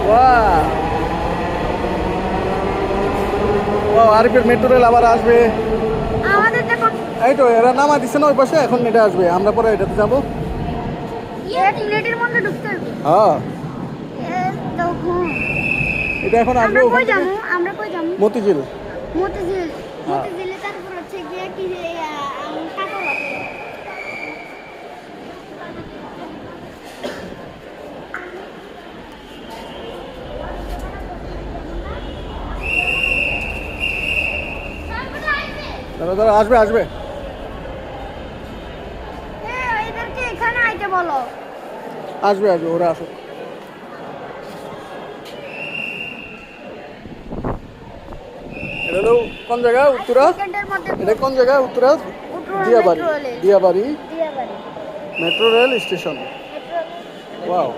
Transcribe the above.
Wow wow, আরিফের metro rail আবার আসবে। আমাদের দেখো এই তো এরা নামা দিচ্ছে না ওই পাশে, এখন এটা আসবে, আমরা পরে এটাতে যাবো। 1 মিনিটের মধ্যে ঢুকতে হবে। হ্যাঁ তখন এটা এখন আসবে আমরা ওখান কই থেকে। যাবো? আমরা কই যাবো? মতিঝিল। মতিঝিল। হ্যাঁ। মতিঝিলে তারপর হচ্ছে গিয়ে কি যে কাকল আছে। দাঁড়া দাঁড়া, আসবে আসবে। এদেরকে এখানে আইতে বলো। আসবে আসবে, ওরা আসুক। এটা হলো কোন জায়গা? উত্তরা। সেকেন্ডের মধ্যে এটা কোন জায়গা? Uttara Uttara Diabari. Metro rail. Diabari Diabari. Metro rail station. Metro wow.